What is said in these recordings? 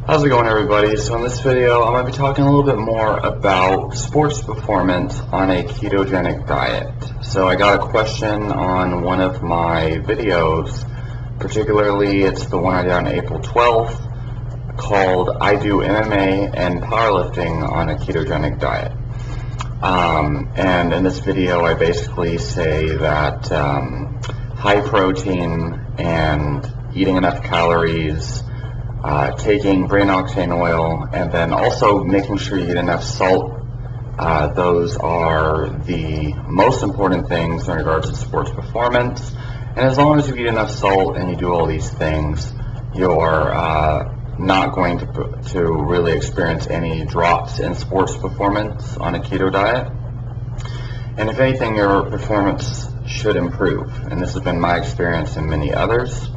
How's it going, everybody? So in this video I'm going to be talking a little bit more about sports performance on a ketogenic diet. So I got a question on one of my videos, particularly it's the one I did on April 12th called I Do MMA and Powerlifting on a Ketogenic Diet. And in this video I basically say that high protein and eating enough calories, taking brain octane oil, and then also making sure you get enough salt. Those are the most important things in regards to sports performance. And as long as you eat enough salt and you do all these things, you're not going to really experience any drops in sports performance on a keto diet. And if anything, your performance should improve. And this has been my experience and many others.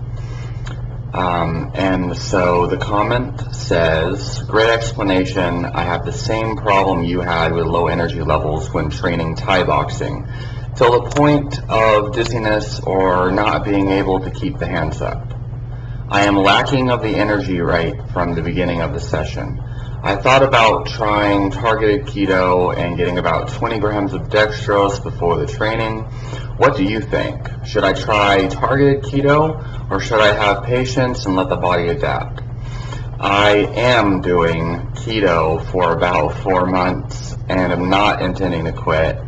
And so the comment says, great explanation. I have the same problem you had with low energy levels when training Thai boxing, till the point of dizziness or not being able to keep the hands up. I am lacking of the energy right from the beginning of the session. I thought about trying targeted keto and getting about 20 grams of dextrose before the training. What do you think? Should I try targeted keto, or should I have patience and let the body adapt? I am doing keto for about 4 months and am not intending to quit,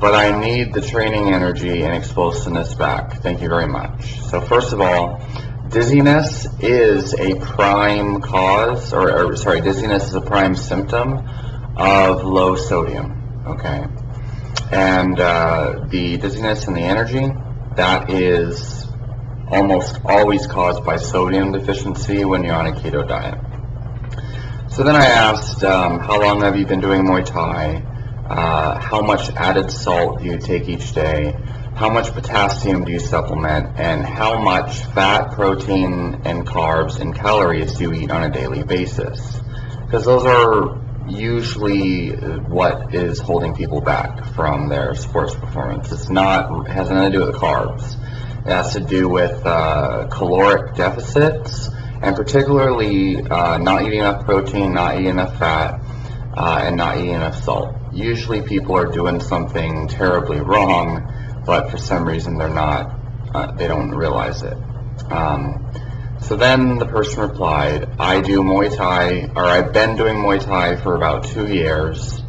but I need the training energy and explosiveness back. Thank you very much. So first of all, dizziness is a prime cause, dizziness is a prime symptom of low sodium, okay? And the dizziness and the energy, that is almost always caused by sodium deficiency when you're on a keto diet. So then I asked, how long have you been doing Muay Thai? How much added salt do you take each day? How much potassium do you supplement? And how much fat, protein, and carbs and calories do you eat on a daily basis? Because those are usually what is holding people back from their sports performance. It has nothing to do with carbs. It has to do with caloric deficits, and particularly not eating enough protein, not eating enough fat, and not eating enough salt. Usually people are doing something terribly wrong, but for some reason they're not, they don't realize it. So then the person replied, I've been doing Muay Thai for about 2 years.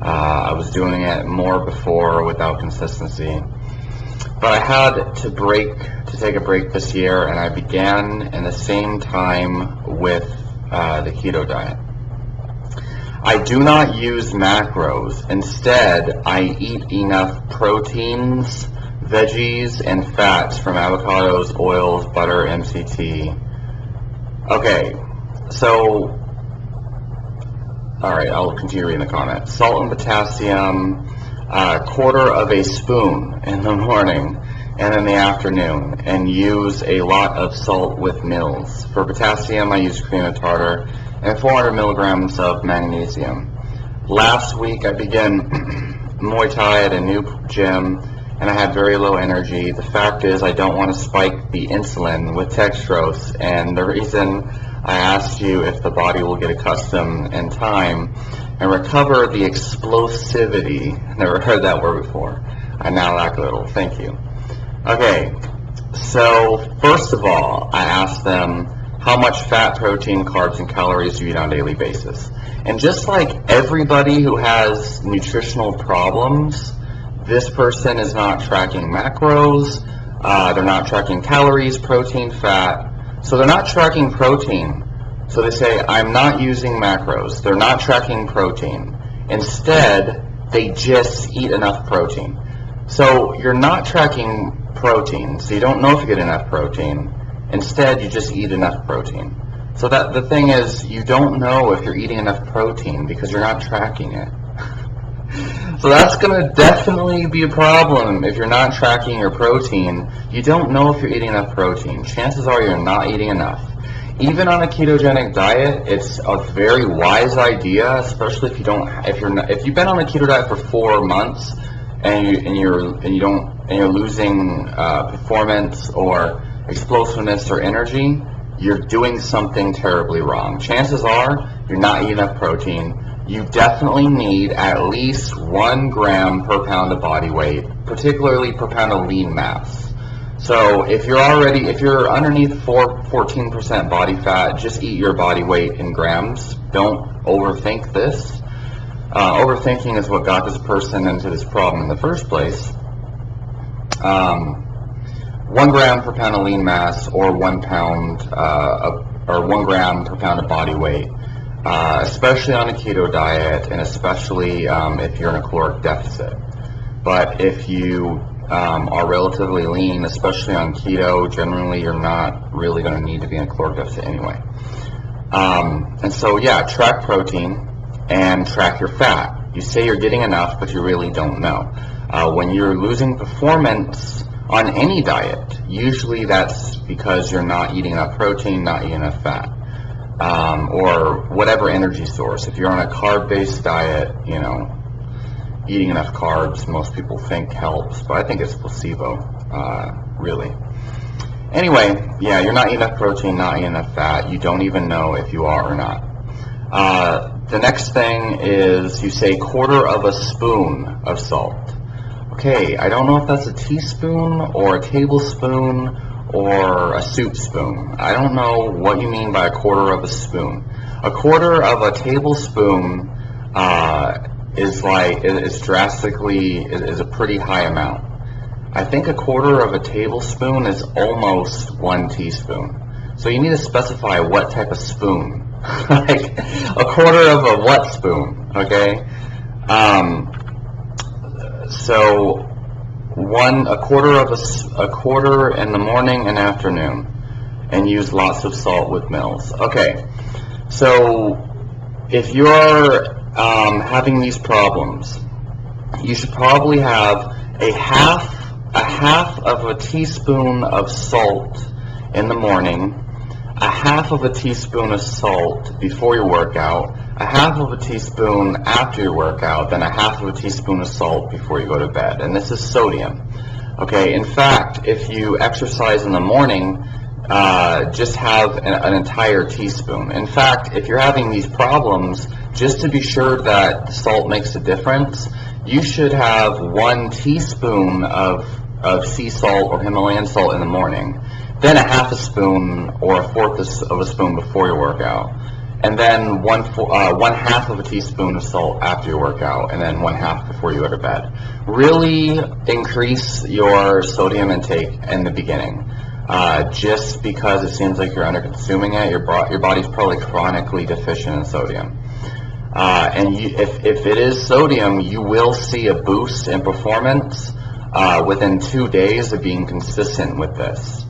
I was doing it more before without consistency. But I had to take a break this year, and I began in the same time with the keto diet. I do not use macros. Instead, I eat enough proteins, veggies, and fats from avocados, oils, butter, MCT. Okay, so, alright, I'll continue reading the comments. Salt and potassium, a quarter of a spoon in the morning and in the afternoon, and use a lot of salt with meals. For potassium, I use cream of tartar and 400 milligrams of magnesium. Last week I began Muay Thai at a new gym, and I had very low energy. The fact is I don't want to spike the insulin with dextrose, and the reason I asked you if the body will get accustomed in time and recover the explosivity. Never heard that word before. I now lack a little. Thank you. Okay, so first of all, I asked them, how much fat, protein, carbs, and calories do you eat on a daily basis? And just like everybody who has nutritional problems, this person is not tracking macros, they're not tracking calories, protein, fat. So they're not tracking protein. So they say, I'm not using macros. They're not tracking protein. Instead, they just eat enough protein. So you're not tracking protein, so you don't know if you get enough protein. Instead, you just eat enough protein. So that the thing is, you don't know if you're eating enough protein because you're not tracking it. So that's going to definitely be a problem if you're not tracking your protein. You don't know if you're eating enough protein. Chances are you're not eating enough. Even on a ketogenic diet, it's a very wise idea, especially if you've been on a keto diet for 4 months and you're losing performance or explosiveness or energy. you're doing something terribly wrong. Chances are you're not eating enough protein. You definitely need at least 1 gram per pound of body weight, particularly per pound of lean mass. So if you're underneath 14% body fat, just eat your body weight in grams. Don't overthink this. Overthinking is what got this person into this problem in the first place. 1 gram per pound of lean mass, or 1 pound, or 1 gram per pound of body weight, especially on a keto diet, and especially if you're in a caloric deficit. But if you are relatively lean, especially on keto, generally you're not really going to need to be in a caloric deficit anyway. And so, yeah, track protein and track your fat. You say you're getting enough, but you really don't know. When you're losing performance on any diet, usually that's because you're not eating enough protein, not eating enough fat, or whatever energy source. If you're on a carb-based diet, you know, eating enough carbs, most people think helps, but I think it's placebo, really. Anyway, yeah, you're not eating enough protein, not eating enough fat. You don't even know if you are or not. The next thing is you say 1/4 spoon of salt. Okay, I don't know if that's a teaspoon or a tablespoon or a soup spoon. I don't know what you mean by 1/4 spoon. 1/4 tablespoon is a pretty high amount. I think 1/4 tablespoon is almost 1 teaspoon. So you need to specify what type of spoon. Like 1/4 what spoon? Okay. So a quarter in the morning and afternoon, and use lots of salt with meals. Okay. So if you're having these problems, you should probably have a half of a teaspoon of salt in the morning, a half of a teaspoon of salt before your workout, a half of a teaspoon after your workout, then a half of a teaspoon of salt before you go to bed. And this is sodium. Okay, in fact, if you exercise in the morning, just have an entire teaspoon. In fact, if you're having these problems, just to be sure that salt makes a difference, you should have 1 teaspoon of sea salt or Himalayan salt in the morning, then a half a spoon or a 1/4 of a spoon before your workout, and then 1/2 of a teaspoon of salt after your workout, and then 1/2 before you go to bed. Really increase your sodium intake in the beginning. Just because it seems like you're under-consuming it, your body's probably chronically deficient in sodium. And if it is sodium, you will see a boost in performance within 2 days of being consistent with this.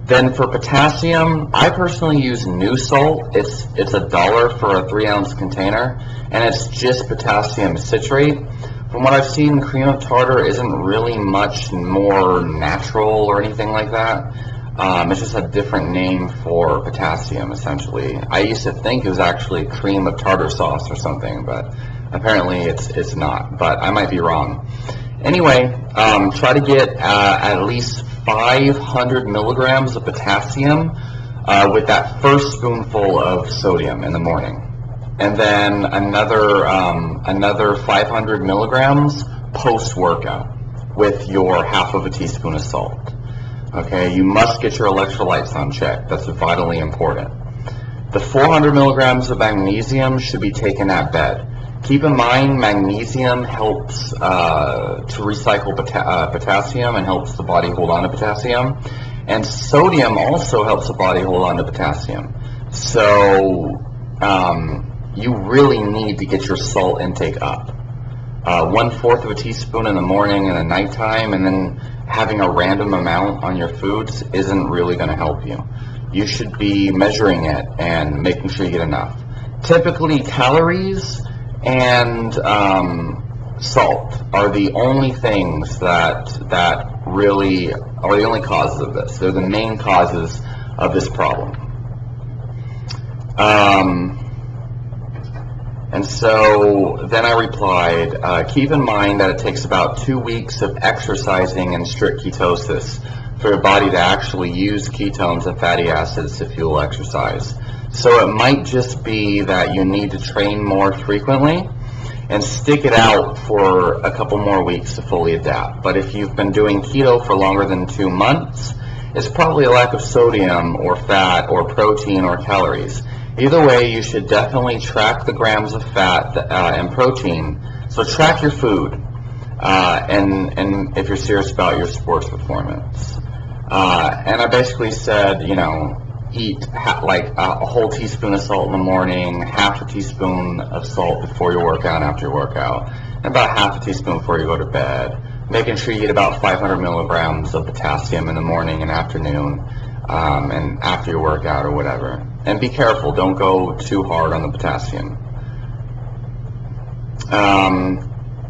Then for potassium, I personally use new salt. It's $1 for a 3-ounce container, and it's just potassium citrate. From what I've seen, cream of tartar isn't really much more natural or anything like that. It's just a different name for potassium, essentially. I used to think it was actually cream of tartar sauce or something, but apparently it's not, but I might be wrong. Anyway, try to get at least 500 milligrams of potassium with that first spoonful of sodium in the morning, and then another 500 milligrams post-workout with your half of a teaspoon of salt. Okay, you must get your electrolytes on check. That's vitally important. The 400 milligrams of magnesium should be taken at bed. Keep in mind, magnesium helps to recycle potassium and helps the body hold on to potassium. And sodium also helps the body hold on to potassium. So you really need to get your salt intake up. 1/4 of a teaspoon in the morning and at nighttime, and then having a random amount on your foods isn't really going to help you. You should be measuring it and making sure you get enough. Typically, calories and salt are the only things that really are the only causes of this. They're the main causes of this problem. And so then I replied, keep in mind that it takes about 2 weeks of exercising in strict ketosis for your body to actually use ketones and fatty acids to fuel exercise. So it might just be that you need to train more frequently and stick it out for a couple more weeks to fully adapt. But if you've been doing keto for longer than 2 months, it's probably a lack of sodium or fat or protein or calories. Either way, you should definitely track the grams of fat and protein. So track your food, and if you're serious about your sports performance. And I basically said, eat like a whole teaspoon of salt in the morning, half a teaspoon of salt before your workout and after your workout, and about half a teaspoon before you go to bed. Making sure you eat about 500 milligrams of potassium in the morning and afternoon, and after your workout or whatever. And be careful, don't go too hard on the potassium.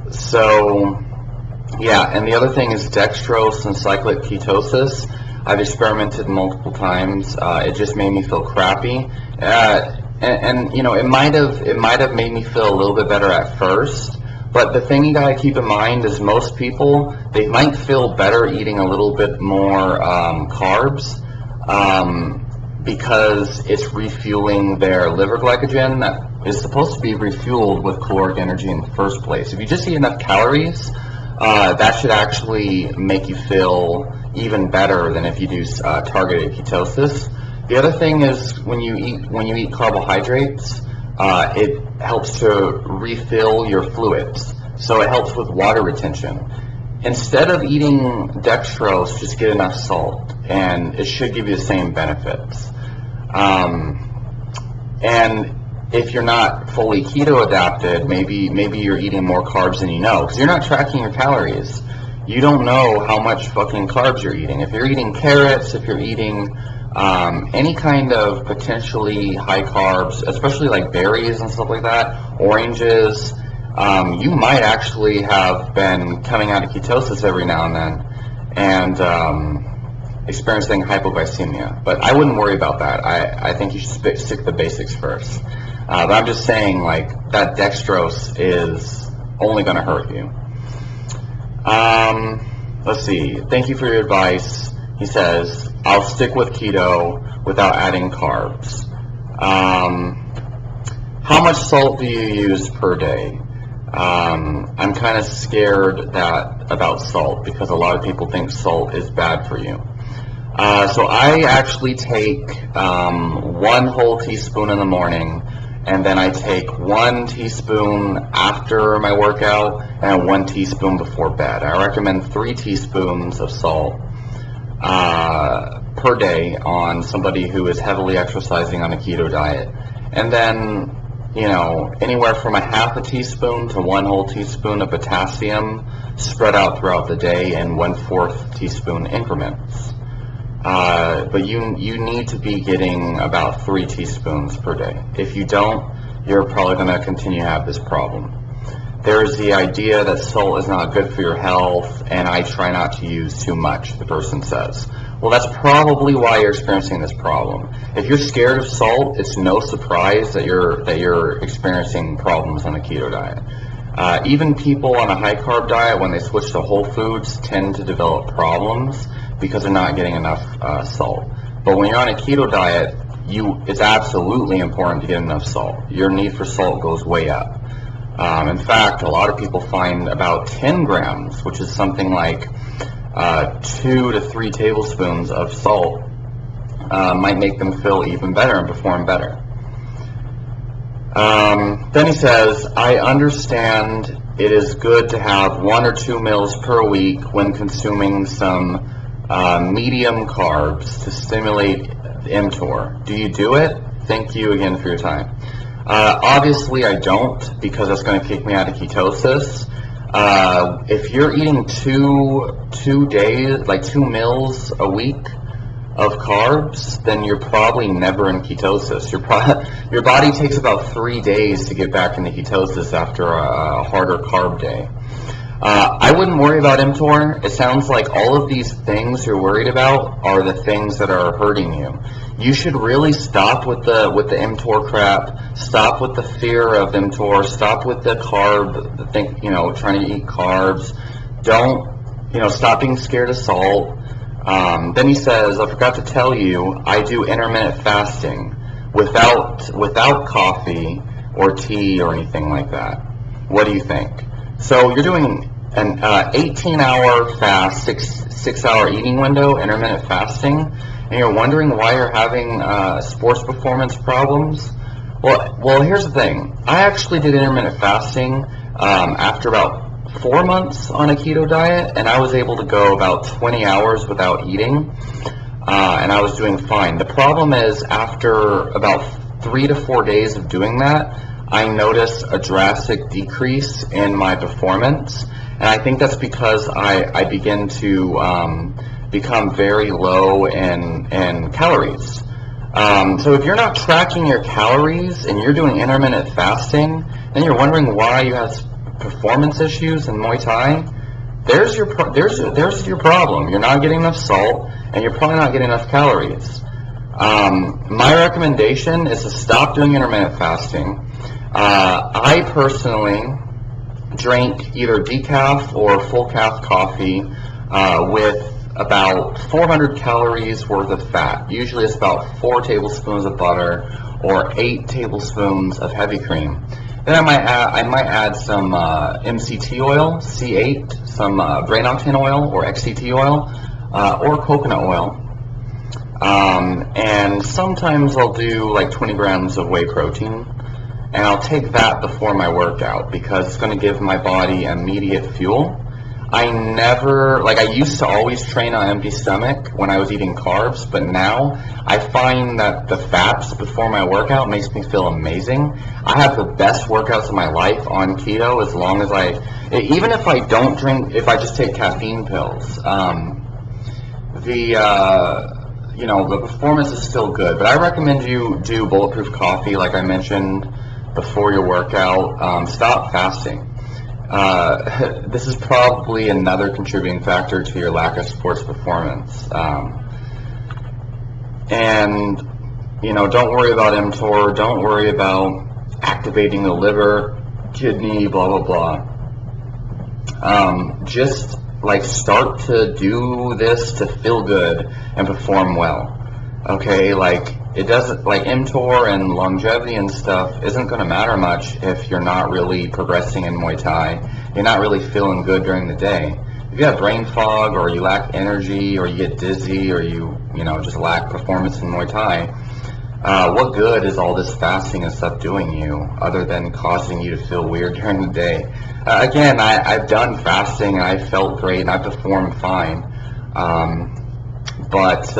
So, yeah, and the other thing is dextrose and cyclic ketosis. I've experimented multiple times. It just made me feel crappy, and it might have made me feel a little bit better at first. But the thing you gotta keep in mind is most people, they might feel better eating a little bit more carbs because it's refueling their liver glycogen that is supposed to be refueled with caloric energy in the first place. If you just eat enough calories, that should actually make you feel even better than if you do targeted ketosis. The other thing is when you eat carbohydrates, it helps to refill your fluids, so it helps with water retention. Instead of eating dextrose, just get enough salt, and it should give you the same benefits. And if you're not fully keto adapted, maybe you're eating more carbs than you know, because you're not tracking your calories. You don't know how much fucking carbs you're eating. If you're eating carrots, if you're eating any kind of potentially high carbs, especially like berries and stuff like that, oranges, you might actually have been coming out of ketosis every now and then and experiencing hypoglycemia. But I wouldn't worry about that. I think you should stick to the basics first. But I'm just saying, like, that dextrose is only going to hurt you. Let's see. Thank you for your advice. He says, I'll stick with keto without adding carbs. How much salt do you use per day? I'm kind of scared about salt because a lot of people think salt is bad for you. So I actually take 1 whole teaspoon in the morning, and then I take 1 teaspoon after my workout and 1 teaspoon before bed. I recommend 3 teaspoons of salt per day on somebody who is heavily exercising on a keto diet. And then, anywhere from a half a teaspoon to 1 whole teaspoon of potassium spread out throughout the day in 1/4 teaspoon increments. But you need to be getting about 3 teaspoons per day. If you don't, you're probably going to continue to have this problem. There's the idea that salt is not good for your health, and I try not to use too much, the person says. Well, that's probably why you're experiencing this problem. If you're scared of salt, it's no surprise that you're experiencing problems on a keto diet. Even people on a high carb diet, when they switch to whole foods, tend to develop problems because they're not getting enough salt. But when you're on a keto diet, it's absolutely important to get enough salt. Your need for salt goes way up. In fact, a lot of people find about 10 grams, which is something like 2 to 3 tablespoons of salt, might make them feel even better and perform better. Then he says, I understand it is good to have 1 or 2 meals per week when consuming some medium carbs to stimulate the mTOR. Do you do it? Thank you again for your time. Obviously I don't, because that's going to kick me out of ketosis. If you're eating two days, like 2 meals a week of carbs, then you're probably never in ketosis. Your body takes about 3 days to get back into ketosis after a harder carb day. I wouldn't worry about mTOR. It sounds like all of these things you're worried about are the things that are hurting you. You should really stop with the mTOR crap. Stop with the fear of mTOR. Stop with the carb thing, trying to eat carbs. Don't, stop being scared of salt. Then he says, I forgot to tell you, I do intermittent fasting without coffee or tea or anything like that. What do you think? So you're doing an 18-hour fast, six-hour eating window, intermittent fasting, and you're wondering why you're having sports performance problems? Well, here's the thing. I actually did intermittent fasting after about 4 months on a keto diet, and I was able to go about 20 hours without eating, and I was doing fine. The problem is, after about 3 to 4 days of doing that, I noticed a drastic decrease in my performance, and I think that's because I begin to become very low in calories. So if you're not tracking your calories and you're doing intermittent fasting, then you're wondering why you have performance issues in Muay Thai. There's your problem. You're not getting enough salt, and you're probably not getting enough calories. My recommendation is to stop doing intermittent fasting. I personally drink either decaf or full calf coffee with about 400 calories worth of fat. Usually it's about 4 tablespoons of butter or 8 tablespoons of heavy cream. Then I might add some MCT oil, C8, some brain octane oil or XCT oil, or coconut oil. And sometimes I'll do like 20 grams of whey protein, and I'll take that before my workout because it's going to give my body immediate fuel. I used to always train on empty stomach when I was eating carbs, but now I find that the fats before my workout makes me feel amazing. I have the best workouts of my life on keto as long as even if I don't drink, if I just take caffeine pills. The performance is still good, but I recommend you do bulletproof coffee like I mentioned before your workout. Stop fasting. This is probably another contributing factor to your lack of sports performance. And don't worry about mTOR, don't worry about activating the liver, kidney, blah, blah, blah. Just start to do this to feel good and perform well. Okay, it doesn't, mTOR and longevity and stuff isn't going to matter much if you're not really progressing in Muay Thai. You're not really feeling good during the day. If you have brain fog, or you lack energy, or you get dizzy, or you just lack performance in Muay Thai, what good is all this fasting and stuff doing you other than causing you to feel weird during the day? Again, I've done fasting and I felt great and I performed fine, but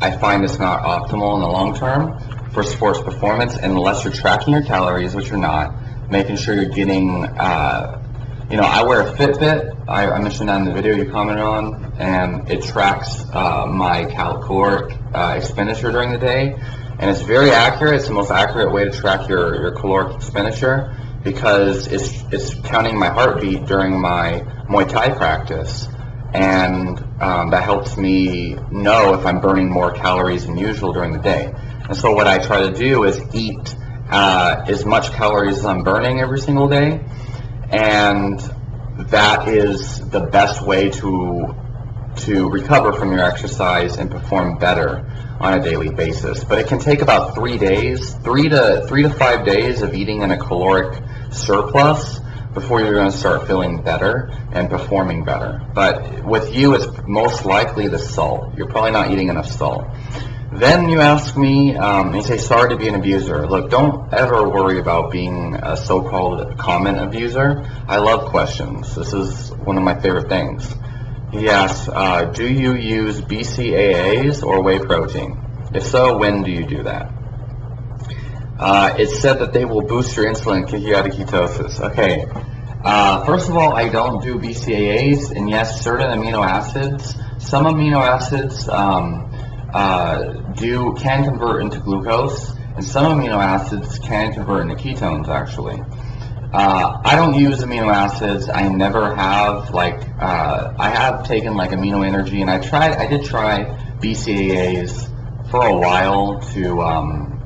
I find it's not optimal in the long term for sports performance unless you're tracking your calories, which you're not, making sure you're getting, I wear a Fitbit. I mentioned that in the video you commented on, and it tracks my caloric expenditure during the day, and it's very accurate. It's the most accurate way to track your caloric expenditure because it's counting my heartbeat during my Muay Thai practice. And that helps me know if I'm burning more calories than usual during the day. And so what I try to do is eat as much calories as I'm burning every single day, and that is the best way to recover from your exercise and perform better on a daily basis. But it can take about 3 days, 3 to 5 days of eating in a caloric surplus before you're going to start feeling better and performing better. But with you, it's most likely the salt. You're probably not eating enough salt. Then you ask me, you say, sorry to be an abuser. Look, don't ever worry about being a so-called comment abuser. I love questions. This is one of my favorite things. He asks, do you use BCAAs or whey protein? If so, when do you do that? It's said that they will boost your insulin and kick you out of ketosis. Okay, first of all, I don't do BCAAs, and yes, certain amino acids, some amino acids can convert into glucose, and some amino acids can convert into ketones, actually. I don't use amino acids. I never have. I have taken Amino Energy, and I did try BCAAs for a while to,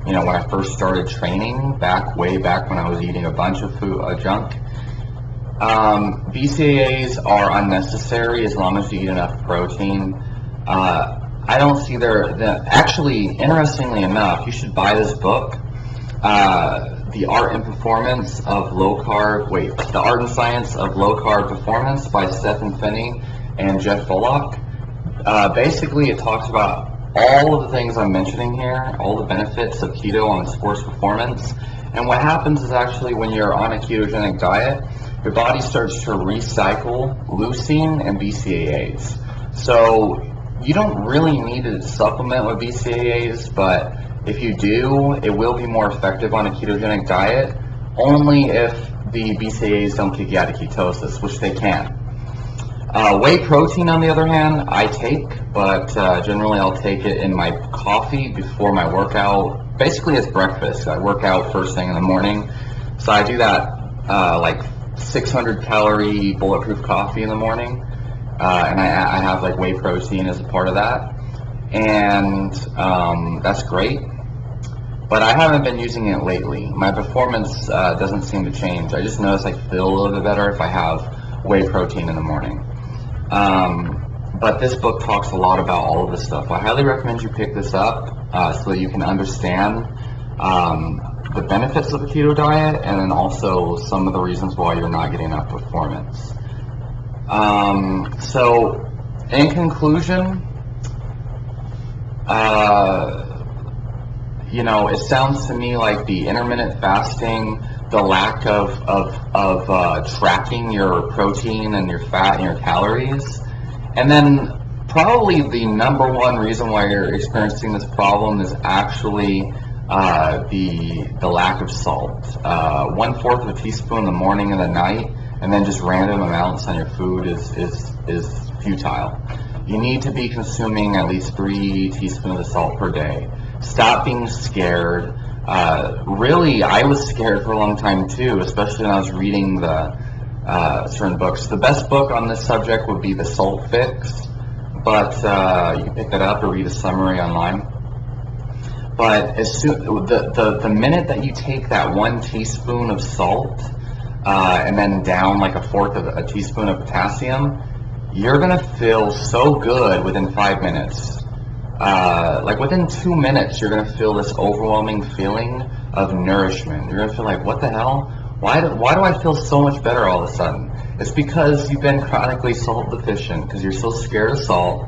when I first started training, way back when I was eating a bunch of junk. BCAAs are unnecessary as long as you eat enough protein. I don't see actually, interestingly enough, you should buy this book, The Art and Science of Low Carb Performance by Stephen Finney and Jeff Bullock. Basically, it talks about all of the things I'm mentioning here, all the benefits of keto on sports performance. And what happens is actually when you're on a ketogenic diet, your body starts to recycle leucine and BCAAs. So you don't really need to supplement with BCAAs, but if you do, it will be more effective on a ketogenic diet, only if the BCAAs don't kick you out of ketosis, which they can. Whey protein, on the other hand, I take, but generally I'll take it in my coffee before my workout, basically as breakfast. I work out first thing in the morning, so I do that like 600 calorie bulletproof coffee in the morning, and I have like whey protein as a part of that, and that's great. But I haven't been using it lately. My performance doesn't seem to change. I just notice I feel a little bit better if I have whey protein in the morning. But this book talks a lot about all of this stuff. I highly recommend you pick this up so that you can understand the benefits of a keto diet, and then also some of the reasons why you're not getting enough performance. So, in conclusion, you know, it sounds to me like the intermittent fasting, the lack of tracking your protein and your fat and your calories, and then probably the number one reason why you're experiencing this problem is actually the lack of salt. 1/4 of a teaspoon in the morning and the night, and then just random amounts on your food is futile. You need to be consuming at least 3 teaspoons of salt per day. Stop being scared. Really, I was scared for a long time too, especially when I was reading the certain books. The best book on this subject would be The Salt Fix, but you can pick that up or read a summary online. But as soon the minute that you take that 1 teaspoon of salt and then down like 1/4 of a teaspoon of potassium, you're gonna feel so good within 5 minutes. Like within 2 minutes, you're gonna feel this overwhelming feeling of nourishment. You're gonna feel like, what the hell? Why do I feel so much better all of a sudden? It's because you've been chronically salt deficient, because you're so scared of salt.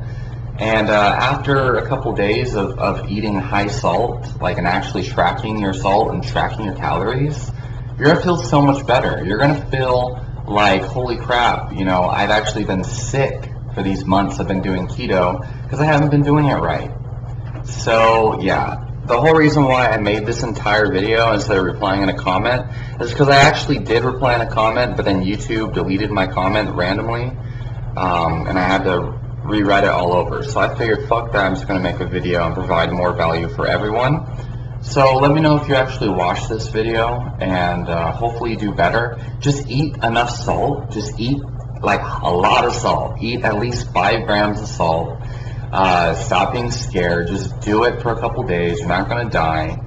And after a couple days of eating high salt, like, and actually tracking your salt and tracking your calories, you're gonna feel so much better. You're gonna feel like, holy crap, you know, I've actually been sick for these months I've been doing keto because I haven't been doing it right. So yeah, the whole reason why I made this entire video instead of replying in a comment is because I actually did reply in a comment, but then YouTube deleted my comment randomly, and I had to rewrite it all over. So I figured, fuck that, I'm just going to make a video and provide more value for everyone. So let me know if you actually watch this video, and hopefully you do better. Just eat enough salt. Just eat like a lot of salt. Eat at least 5 grams of salt. Stop being scared. Just do it for a couple days. You're not going to die.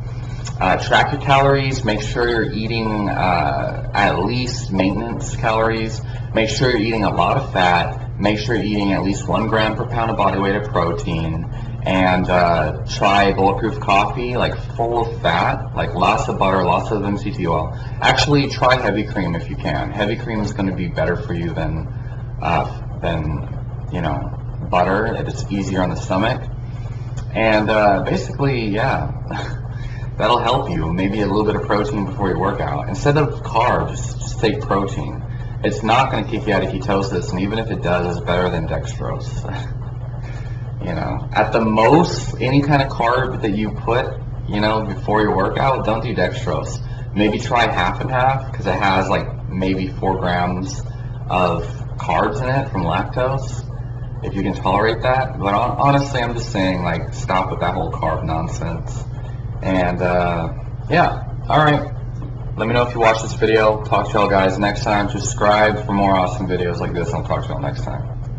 Track your calories. Make sure you're eating at least maintenance calories. Make sure you're eating a lot of fat. Make sure you're eating at least 1 gram per pound of body weight of protein. And try bulletproof coffee, like full of fat, like lots of butter, lots of MCT oil. Actually, try heavy cream if you can. Heavy cream is going to be better for you than you know, butter. It's easier on the stomach. And basically, yeah, that'll help you. Maybe a little bit of protein before your workout. Instead of carbs, just take protein. It's not going to kick you out of ketosis, and even if it does, it's better than dextrose. You know, at the most, any kind of carb that you put, you know, before your workout, don't do dextrose. Maybe try half and half, because it has like maybe 4 grams of carbs in it from lactose, if you can tolerate that. But honestly, I'm just saying, like, stop with that whole carb nonsense. And yeah, all right. Let me know if you watch this video. Talk to y'all guys next time. Subscribe for more awesome videos like this. I'll talk to y'all next time.